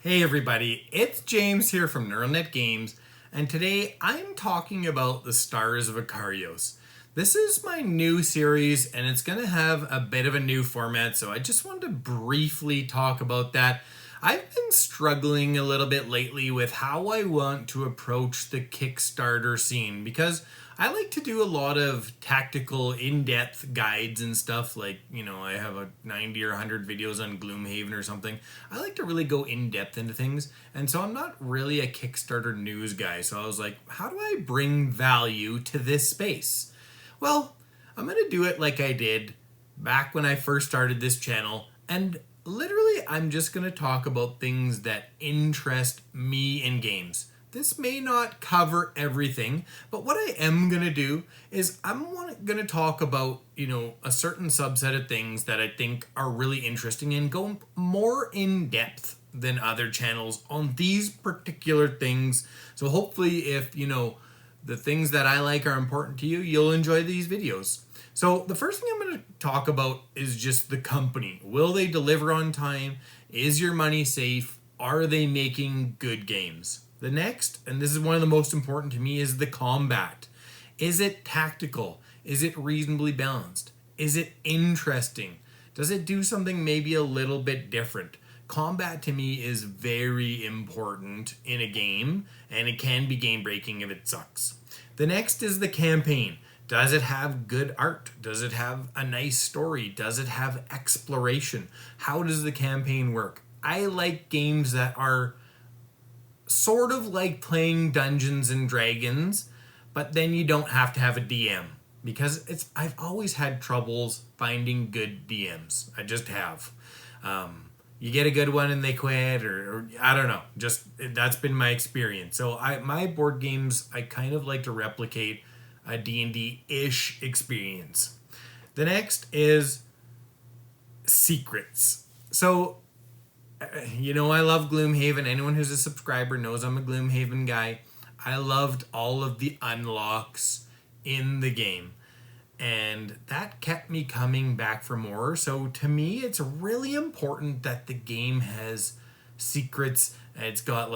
Hey everybody, it's James here from NeuralNet Games, and today I'm talking about the Stars of Akarios. This is my new series, and it's going to have a bit of a new format, so I just wanted to briefly talk about that. I've been struggling a little bit lately with how I want to approach the Kickstarter scene, because I like to do a lot of tactical, in-depth guides and stuff, like, I have a 90 or 100 videos on Gloomhaven or something. I like to really go in-depth into things, and so I'm not really a Kickstarter news guy, so I was like, how do I bring value to this space? Well, I'm going to do it like I did back when I first started this channel, and literally I'm just going to talk about things that interest me in games. This may not cover everything, but what I am going to do is I'm going to talk about, a certain subset of things that I think are really interesting and go more in depth than other channels on these particular things. So hopefully if, the things that I like are important to you, you'll enjoy these videos. So the first thing I'm going to talk about is just the company. Will they deliver on time? Is your money safe? Are they making good games? The next, and this is one of the most important to me, is the combat. Is it tactical? Is it reasonably balanced? Is it interesting? Does it do something maybe a little bit different? Combat to me is very important in a game, and it can be game breaking if it sucks. The next is the campaign. Does it have good art? Does it have a nice story? Does it have exploration? How does the campaign work? I like games that are sort of like playing Dungeons and Dragons, but then you don't have to have a DM, because I've always had troubles finding good DMs. I just have. You get a good one and they quit, or I don't know. Just that's been my experience. So my board games, I kind of like to replicate a D&D-ish experience. The next is secrets. So I love Gloomhaven. Anyone who's a subscriber knows I'm a Gloomhaven guy. I loved all of the unlocks in the game, and that kept me coming back for more. So to me, it's really important that the game has secrets. It's got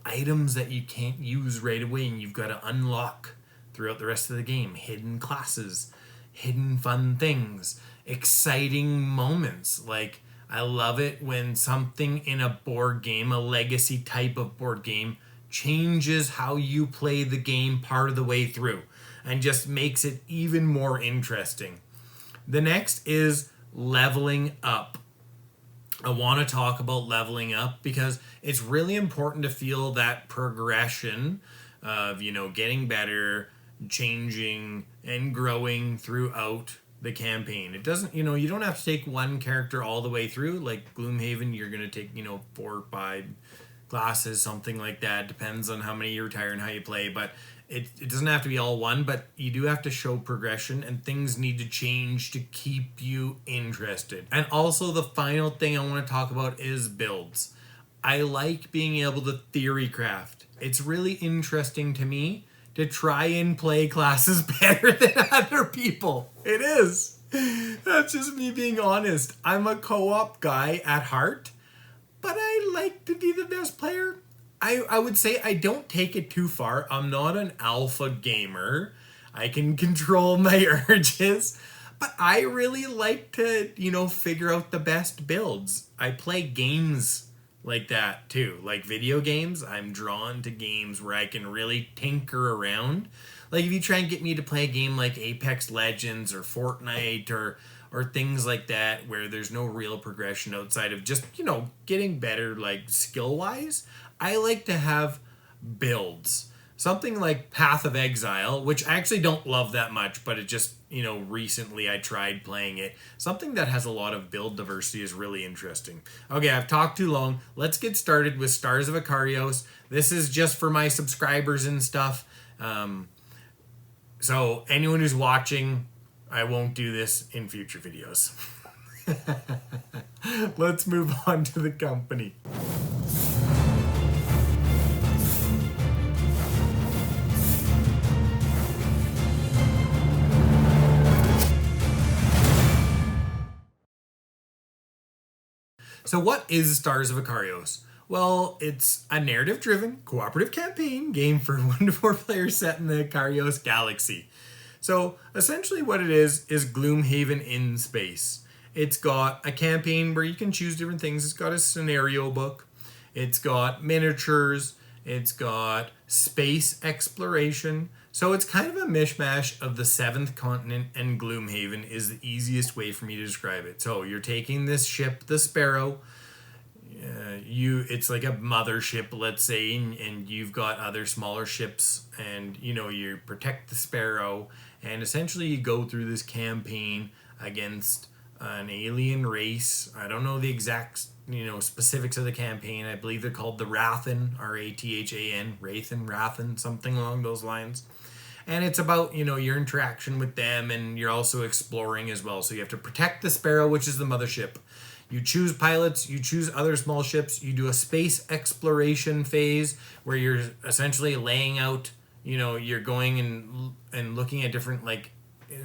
items that you can't use right away, and you've got to unlock throughout the rest of the game. Hidden classes, hidden fun things, exciting moments. I love it when something in a board game, a legacy type of board game, changes how you play the game part of the way through and just makes it even more interesting. The next is leveling up. I want to talk about leveling up because it's really important to feel that progression of, getting better, changing, and growing throughout the campaign. It doesn't, you don't have to take one character all the way through. Like Gloomhaven, you're going to take, 4 or 5 classes, something like that. Depends on how many you retire and how you play, but it doesn't have to be all one, but you do have to show progression, and things need to change to keep you interested. And also the final thing I want to talk about is builds. I like being able to theory craft. It's really interesting to me to try and play classes better than other people. It is. That's just me being honest. I'm a co-op guy at heart, but I like to be the best player. I would say I don't take it too far. I'm not an alpha gamer. I can control my urges, but I really like to, figure out the best builds. I play games like that too. Like video games, I'm drawn to games where I can really tinker around. Like if you try and get me to play a game like Apex Legends or Fortnite or things like that where there's no real progression outside of just, getting better skill-wise, I like to have builds. Something like Path of Exile, which I actually don't love that much, but it just, recently I tried playing it. Something that has a lot of build diversity is really interesting. Okay, I've talked too long. Let's get started with Stars of Akarios. This is just for my subscribers and stuff. So anyone who's watching, I won't do this in future videos. Let's move on to the company. So what is Stars of Akarios? Well, it's a narrative-driven, cooperative campaign game for 1 to 4 players set in the Akarios galaxy. So essentially what it is Gloomhaven in space. It's got a campaign where you can choose different things. It's got a scenario book. It's got miniatures. It's got space exploration. So it's kind of a mishmash of the seventh continent and Gloomhaven is the easiest way for me to describe it. So you're taking this ship, the Sparrow. It's like a mothership, let's say, and you've got other smaller ships, and you protect the Sparrow, and essentially you go through this campaign against an alien race. I don't know the exact specifics of the campaign. I believe they're called the Rathan, Rathan, Rathan, something along those lines. And it's about your interaction with them, and you're also exploring as well. So you have to protect the Sparrow, which is the mothership. You choose pilots, you choose other small ships, you do a space exploration phase where you're essentially laying out, you're going and looking at different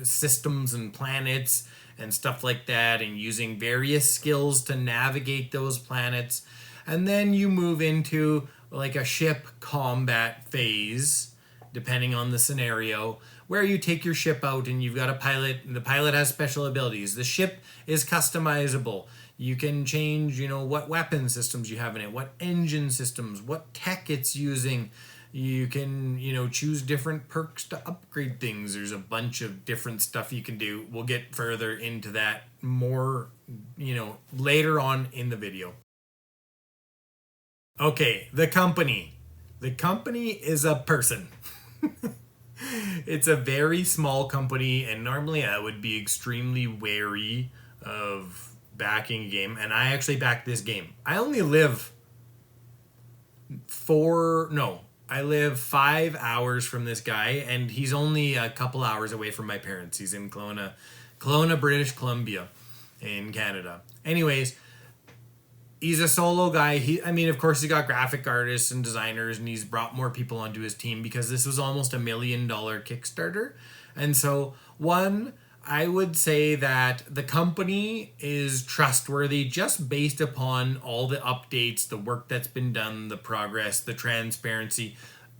systems and planets and stuff like that, and using various skills to navigate those planets. And then you move into like a ship combat phase, depending on the scenario, where you take your ship out and you've got a pilot, and the pilot has special abilities. The ship is customizable. You can change, what weapon systems you have in it, what engine systems, what tech it's using. You can, choose different perks to upgrade things. There's a bunch of different stuff you can do. We'll get further into that more, later on in the video. Okay, the company. The company is a person. It's a very small company, and normally I would be extremely wary of backing a game, and I actually backed this game. I only live 5 hours from this guy, and he's only a couple hours away from my parents. He's in Kelowna, British Columbia in Canada. Anyways, he's a solo guy. Of course, he got graphic artists and designers, and he's brought more people onto his team because this was almost $1 million Kickstarter. And so, I would say that the company is trustworthy just based upon all the updates, the work that's been done, the progress, the transparency.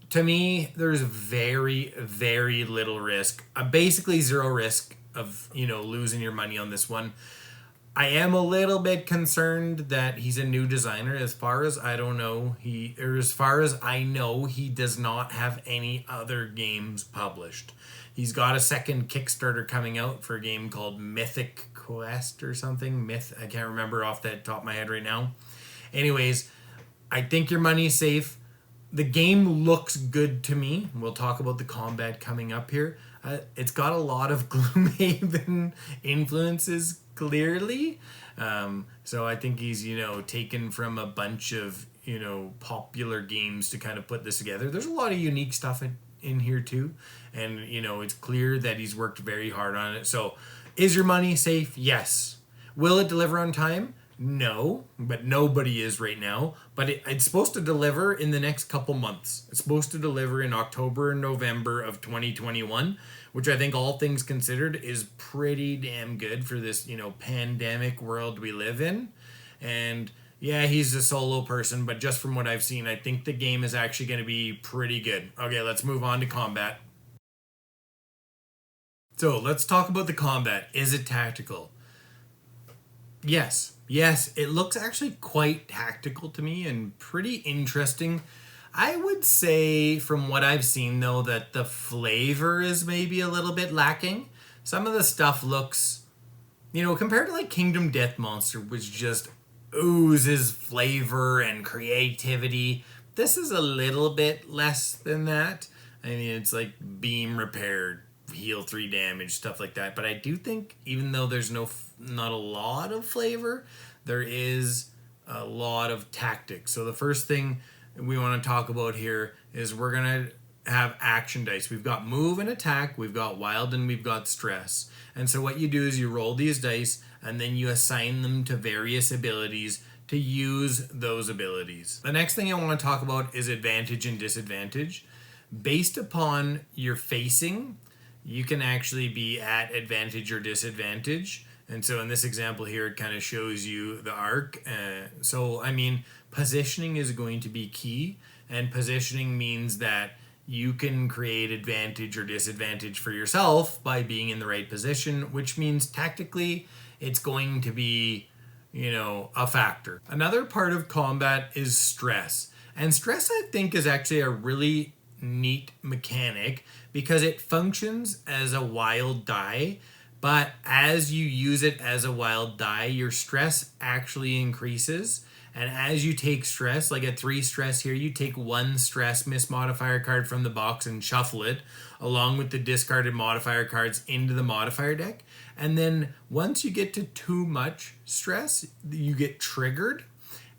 To me, there's very, very little risk. Basically zero risk of, losing your money on this one. I am a little bit concerned that he's a new designer. As far as I know, he does not have any other games published. He's got a second Kickstarter coming out for a game called Mythic Quest or something. I can't remember off the top of my head right now. Anyways, I think your money's safe. The game looks good to me. We'll talk about the combat coming up here. It's got a lot of Gloomhaven influences, clearly. So I think he's, taken from a bunch of, popular games to kind of put this together. There's a lot of unique stuff in here too. And, it's clear that he's worked very hard on it. So is your money safe? Yes. Will it deliver on time? No, but nobody is right now. But it's supposed to deliver in the next couple months. It's supposed to deliver in October and November of 2021, which I think all things considered is pretty damn good for this, pandemic world we live in. And yeah, he's a solo person, but just from what I've seen, I think the game is actually going to be pretty good. Okay, let's move on to combat. So let's talk about the combat. Is it tactical? Yes, it looks actually quite tactical to me and pretty interesting. I would say from what I've seen though that the flavor is maybe a little bit lacking. Some of the stuff looks, compared to like Kingdom Death Monster, which just oozes flavor and creativity, this is a little bit less than that. It's like beam repaired, heal 3 damage, stuff like that. But I do think even though there's not a lot of flavor, there is a lot of tactics. So the first thing we want to talk about here is we're going to have action dice. We've got move and attack, we've got wild, and we've got stress. And so what you do is you roll these dice and then you assign them to various abilities to use those abilities. The next thing I want to talk about is advantage and disadvantage. Based upon your facing, you can actually be at advantage or disadvantage. And so in this example here, it kind of shows you the arc. positioning is going to be key, and positioning means that you can create advantage or disadvantage for yourself by being in the right position, which means tactically it's going to be, a factor. Another part of combat is stress. And stress, I think, is actually a really neat mechanic because it functions as a wild die, but as you use it as a wild die, your stress actually increases. And as you take stress, like at 3 stress here, you take 1 stress miss modifier card from the box and shuffle it along with the discarded modifier cards into the modifier deck. And then once you get to too much stress, you get triggered.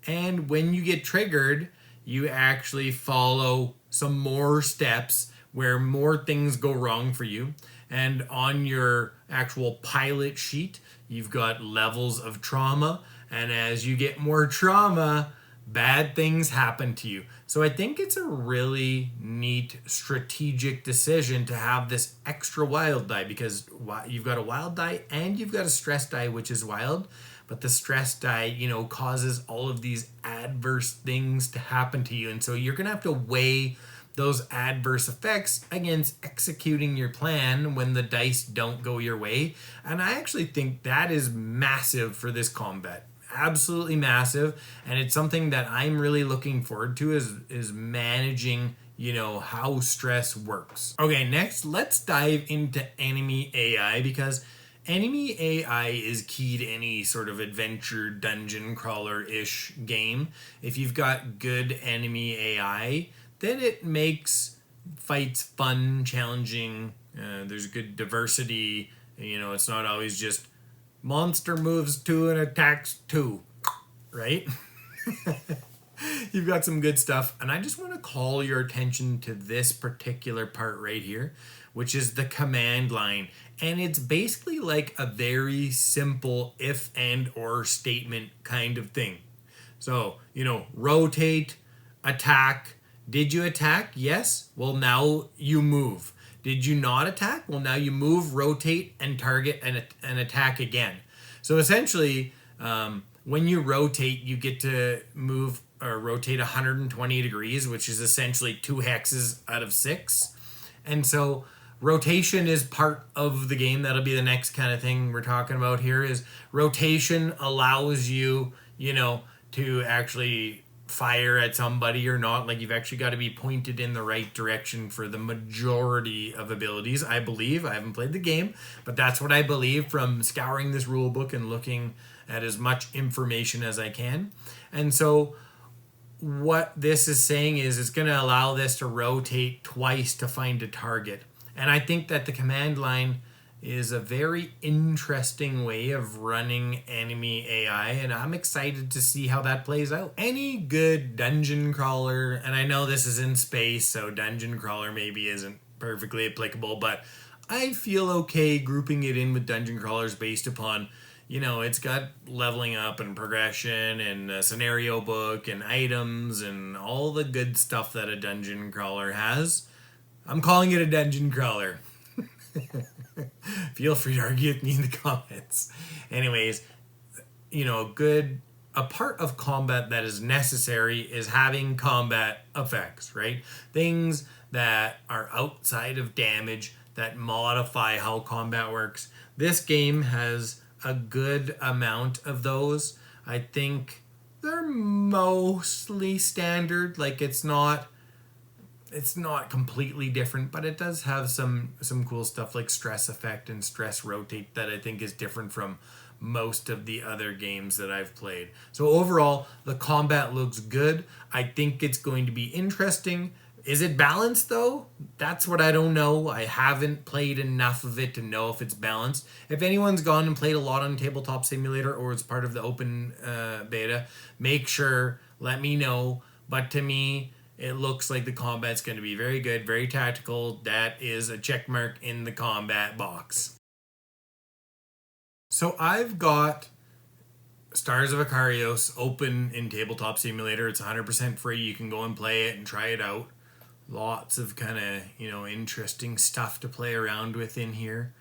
And when you get triggered, you actually follow some more steps where more things go wrong for you. And on your actual pilot sheet, you've got levels of trauma. And as you get more trauma, bad things happen to you. So I think it's a really neat strategic decision to have this extra wild die, because you've got a wild die and you've got a stress die, which is wild. But the stress die, causes all of these adverse things to happen to you. And so you're going to have to weigh those adverse effects against executing your plan when the dice don't go your way. And I actually think that is massive for this combat. Absolutely massive. And it's something that I'm really looking forward to is managing, how stress works. Okay, next, let's dive into enemy AI, because enemy AI is key to any sort of adventure dungeon crawler-ish game. If you've got good enemy AI, then it makes fights fun, challenging. There's good diversity. It's not always just monster moves 2 and attacks 2, right? You've got some good stuff. And I just want to call your attention to this particular part right here, which is the command line. And it's basically like a very simple if and or statement kind of thing. So, rotate, attack. Did you attack? Yes. Well, now you move. Did you not attack? Well, now you move, rotate, and target and attack again. So essentially, when you rotate, you get to move or rotate 120 degrees, which is essentially 2 hexes out of 6. And so rotation is part of the game. That'll be the next kind of thing we're talking about here, is rotation allows you, to actually fire at somebody or not. Like, you've actually got to be pointed in the right direction for the majority of abilities, I believe. I haven't played the game, but that's what I believe from scouring this rule book and looking at as much information as I can. And so what this is saying is it's going to allow this to rotate twice to find a target. And I think that the command line is a very interesting way of running enemy AI, and I'm excited to see how that plays out. Any good dungeon crawler, and I know this is in space, so dungeon crawler maybe isn't perfectly applicable, but I feel okay grouping it in with dungeon crawlers based upon, it's got leveling up and progression and a scenario book and items and all the good stuff that a dungeon crawler has. I'm calling it a dungeon crawler. Feel free to argue with me in the comments. Anyways, a part of combat that is necessary is having combat effects, right? Things that are outside of damage that modify how combat works. This game has a good amount of those. I think they're mostly standard. Like, it's not completely different, but it does have some cool stuff like stress effect and stress rotate that I think is different from most of the other games that I've played. So overall, the combat looks good. I think it's going to be interesting. Is it balanced though? That's what I don't know. I haven't played enough of it to know if it's balanced. If anyone's gone and played a lot on Tabletop Simulator or is part of the open beta, make sure, let me know. But to me, it looks like the combat's going to be very good, very tactical. That is a check mark in the combat box. So I've got Stars of Akarios open in Tabletop Simulator. It's 100% free. You can go and play it and try it out. Lots of kind of, interesting stuff to play around with in here.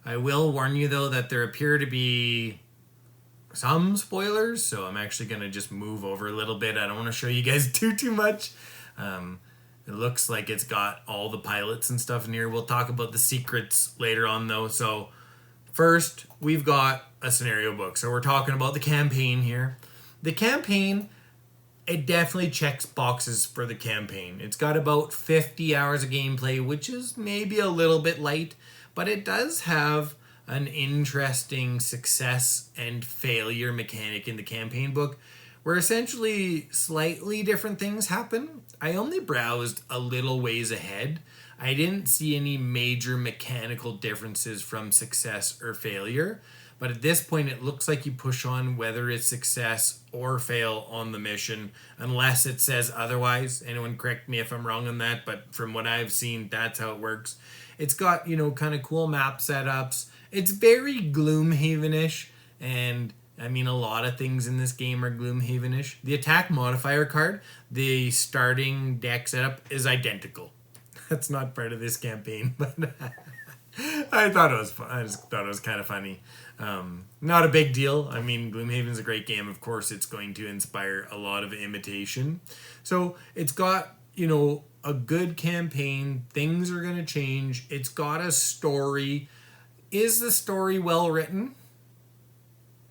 I will warn you, though, that there appear to be some spoilers, so I'm actually going to just move over a little bit. I don't want to show you guys too much. It looks like it's got all the pilots and stuff in here. We'll talk about the secrets later on, though. So first, we've got a scenario book. So we're talking about the campaign here. The campaign, it definitely checks boxes for the campaign. It's got about 50 hours of gameplay, which is maybe a little bit light, but it does have an interesting success and failure mechanic in the campaign book, where essentially slightly different things happen. I only browsed a little ways ahead. I didn't see any major mechanical differences from success or failure, but at this point it looks like you push on whether it's success or fail on the mission, unless it says otherwise. Anyone correct me if I'm wrong on that, but from what I've seen, that's how it works. It's got, kind of cool map setups. It's very Gloomhaven-ish, and I mean, a lot of things in this game are Gloomhaven-ish. The attack modifier card, the starting deck setup, is identical. That's not part of this campaign, but I thought it was fun. I just thought it was kind of funny. Not a big deal. I mean, Gloomhaven's a great game. Of course, it's going to inspire a lot of imitation. So it's got, a good campaign. Things are going to change. It's got a story. Is the story well written?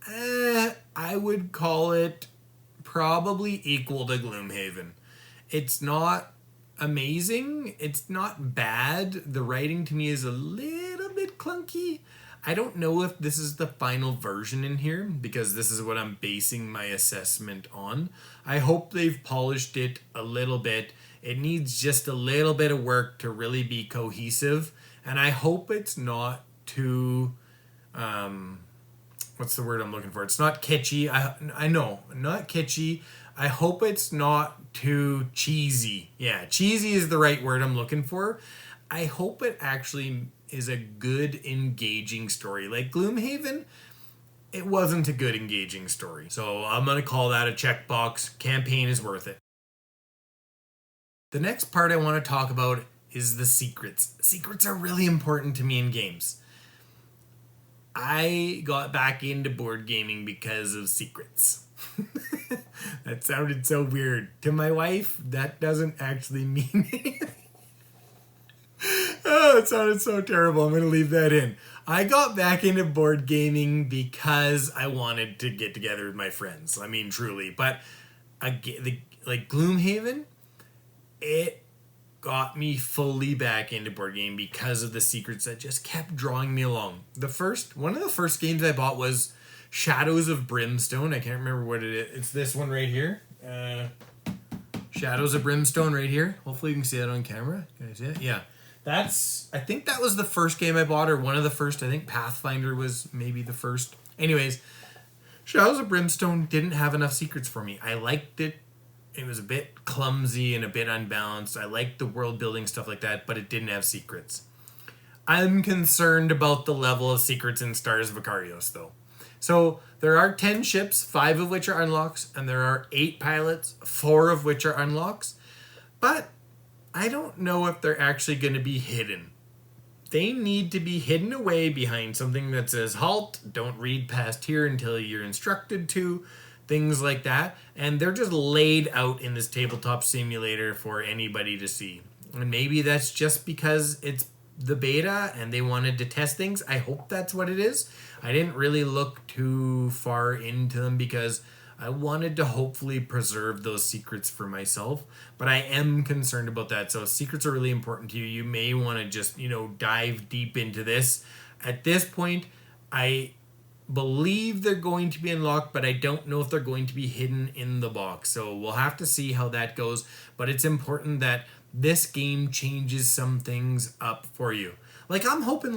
I would call it probably equal to Gloomhaven. It's not amazing. It's not bad. The writing to me is a little bit clunky. I don't know if this is the final version in here, because this is what I'm basing my assessment on. I hope they've polished it a little bit. It needs just a little bit of work to really be cohesive. And I hope it's not too... what's the word I'm looking for? It's not kitschy. I know, not kitschy. I hope it's not too cheesy. Yeah, cheesy is the right word I'm looking for. I hope it actually is a good, engaging story. Like Gloomhaven, it wasn't a good, engaging story. So I'm going to call that a checkbox. Campaign is worth it. The next part I want to talk about is the secrets. Secrets are really important to me in games. I got back into board gaming because of secrets. That sounded so weird. To my wife, that doesn't actually mean anything. Oh, it sounded so terrible. I'm going to leave that in. I got back into board gaming because I wanted to get together with my friends. I mean, truly. But like Gloomhaven, it got me fully back into board game because of the secrets that just kept drawing me along. One of the first games I bought was Shadows of Brimstone. I can't remember what it is. It's this one right here. Shadows of Brimstone right here. Hopefully you can see that on camera. Can I see it? Yeah. I think that was the first game I bought, or one of the first. I think Pathfinder was maybe the first. Anyways, Shadows of Brimstone didn't have enough secrets for me. I liked it. It was a bit clumsy and a bit unbalanced. I liked the world building, stuff like that, but it didn't have secrets. I'm concerned about the level of secrets in Stars of Akarios, though. So there are 10 ships, 5 of which are unlocks, and there are 8 pilots, 4 of which are unlocks. But I don't know if they're actually going to be hidden. They need to be hidden away behind something that says, halt, don't read past here until you're instructed to, things like that. And they're just laid out in this tabletop simulator for anybody to see. And maybe that's just because it's the beta and they wanted to test things. I hope that's what it is. I didn't really look too far into them because I wanted to hopefully preserve those secrets for myself, but I am concerned about that. So secrets are really important to you. You may want to just, dive deep into this. At this point, I believe they're going to be unlocked, but I don't know if they're going to be hidden in the box. So we'll have to see how that goes, but it's important that this game changes some things up for you. Like I'm hoping,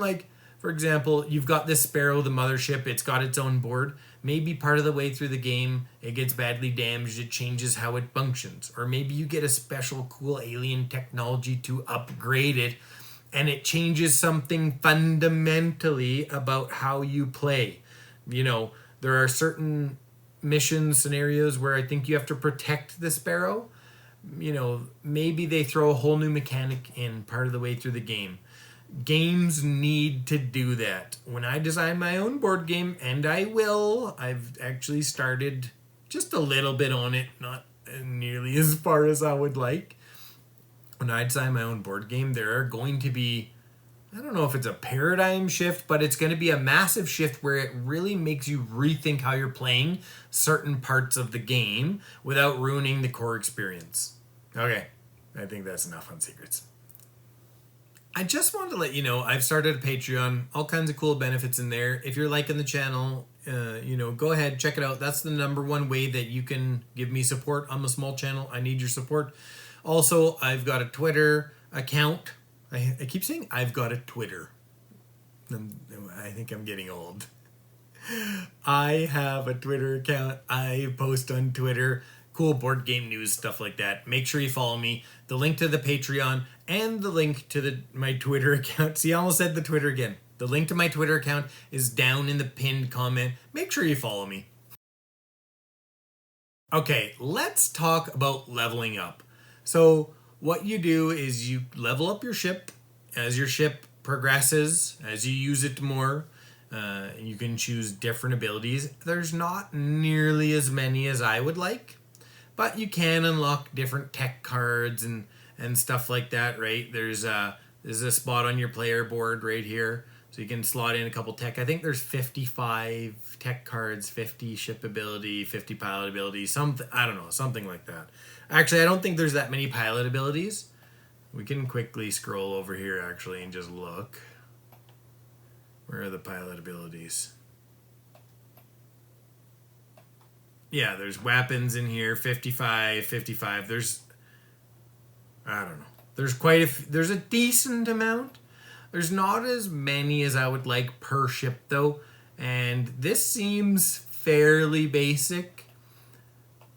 for example, you've got this Sparrow, the mothership, it's got its own board. Maybe part of the way through the game, it gets badly damaged, it changes how it functions. Or maybe you get a special cool alien technology to upgrade it, and it changes something fundamentally about how you play. There are certain mission scenarios where I think you have to protect the Sparrow. Maybe they throw a whole new mechanic in part of the way through the game. Games need to do that. When I design my own board game, and I will, I've actually started just a little bit on it, not nearly as far as I would like. When I design my own board game, there are going to be, I don't know if it's a paradigm shift, but it's going to be a massive shift where it really makes you rethink how you're playing certain parts of the game without ruining the core experience. Okay, I think that's enough on secrets. I just wanted to let you know I've started a Patreon, all kinds of cool benefits in there. If you're liking the channel, go ahead, check it out. That's the number one way that you can give me support. I'm a small channel. I need your support. Also, I've got a Twitter account. I keep saying I've got a Twitter. I think I'm getting old. I have a Twitter account. I post on Twitter cool board game news, stuff like that. Make sure you follow me. The link to the Patreon and the link to my Twitter account. See, I almost said the Twitter again. The link to my Twitter account is down in the pinned comment. Make sure you follow me. Okay, let's talk about leveling up. So what you do is you level up your ship. As your ship progresses, as you use it more, you can choose different abilities. There's not nearly as many as I would like, but you can unlock different tech cards and stuff like that, right? There's a spot on your player board right here, so you can slot in a couple tech. I think there's 55 tech cards, 50 ship ability, 50 pilot ability, something, I don't know, something like that. Actually, I don't think there's that many pilot abilities. We can quickly scroll over here actually and just look. Where are the pilot abilities? Yeah, there's weapons in here, 55. There's, I don't know. There's a decent amount. There's not as many as I would like per ship though. And this seems fairly basic.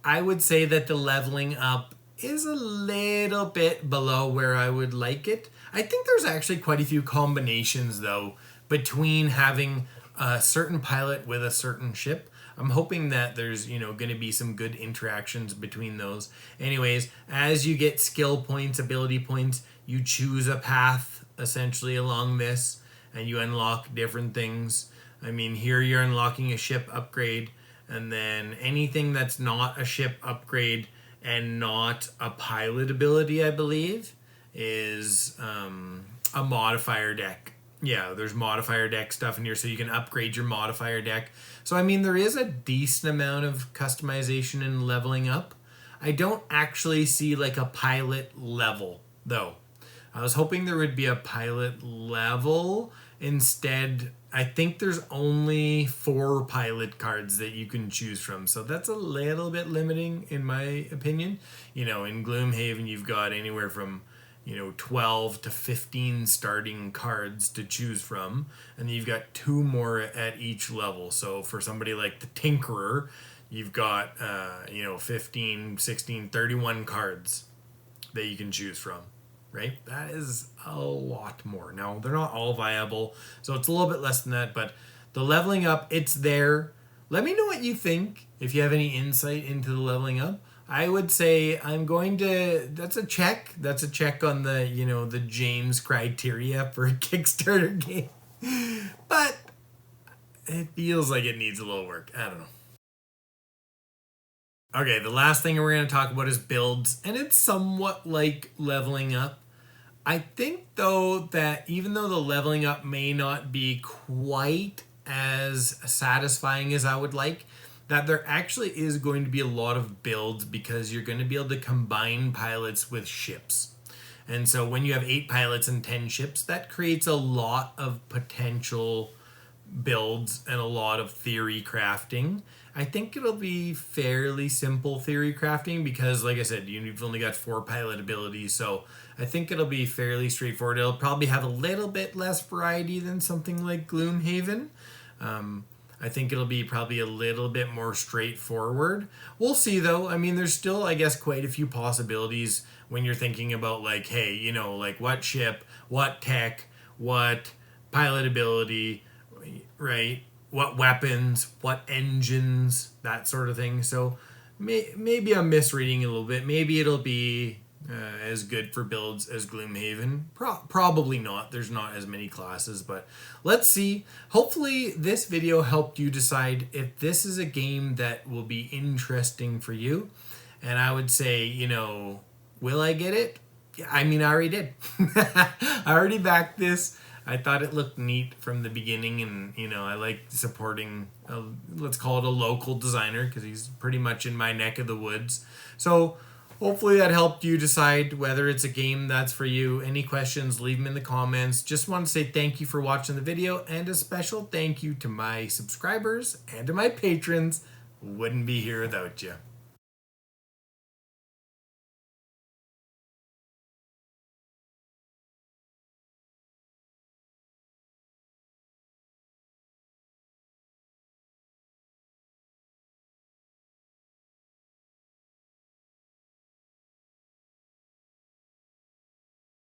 I would say that the leveling up is a little bit below where I would like it. I think there's actually quite a few combinations though between having a certain pilot with a certain ship. I'm hoping that there's, going to be some good interactions between those. Anyways, as you get skill points, ability points, you choose a path essentially along this and you unlock different things. I mean, here you're unlocking a ship upgrade, and then anything that's not a ship upgrade and not a pilot ability, I believe, is a modifier deck. Yeah, there's modifier deck stuff in here, so you can upgrade your modifier deck. So, I mean, there is a decent amount of customization and leveling up. I don't actually see like a pilot level, though. I was hoping there would be a pilot level. Instead, I think there's only 4 pilot cards that you can choose from. So that's a little bit limiting in my opinion. In Gloomhaven, you've got anywhere from 12 to 15 starting cards to choose from. And you've got 2 more at each level. So for somebody like the Tinkerer, you've got, 15, 16, 31 cards that you can choose from. Right? That is a lot more. Now, they're not all viable, so it's a little bit less than that, but the leveling up, it's there. Let me know what you think, if you have any insight into the leveling up. I would say that's a check. That's a check on the, the James criteria for a Kickstarter game. But it feels like it needs a little work. I don't know. Okay, the last thing we're going to talk about is builds, and it's somewhat like leveling up. I think, though, that even though the leveling up may not be quite as satisfying as I would like, that there actually is going to be a lot of builds because you're going to be able to combine pilots with ships. And so when you have 8 pilots and 10 ships, that creates a lot of potential builds and a lot of theory crafting. I think it'll be fairly simple theory crafting because, like I said, you've only got 4 pilot abilities, so I think it'll be fairly straightforward. It'll probably have a little bit less variety than something like Gloomhaven. I think it'll be probably a little bit more straightforward. We'll see, though. I mean, there's still, I guess, quite a few possibilities when you're thinking about, like, hey, like what ship, what tech, what pilot ability, right? What weapons, what engines, that sort of thing. So maybe I'm misreading a little bit. Maybe it'll be as good for builds as Gloomhaven. Probably not. There's not as many classes, but let's see. Hopefully this video helped you decide if this is a game that will be interesting for you. And I would say, you know, will I get it? Yeah, I mean, I already did. I already backed this. I thought it looked neat from the beginning, and you know, I like supporting let's call it a local designer, because he's pretty much in my neck of the woods. So hopefully that helped you decide whether it's a game that's for you. Any questions, leave them in the comments. Just want to say thank you for watching the video, and a special thank you to my subscribers and to my patrons. Wouldn't be here without you.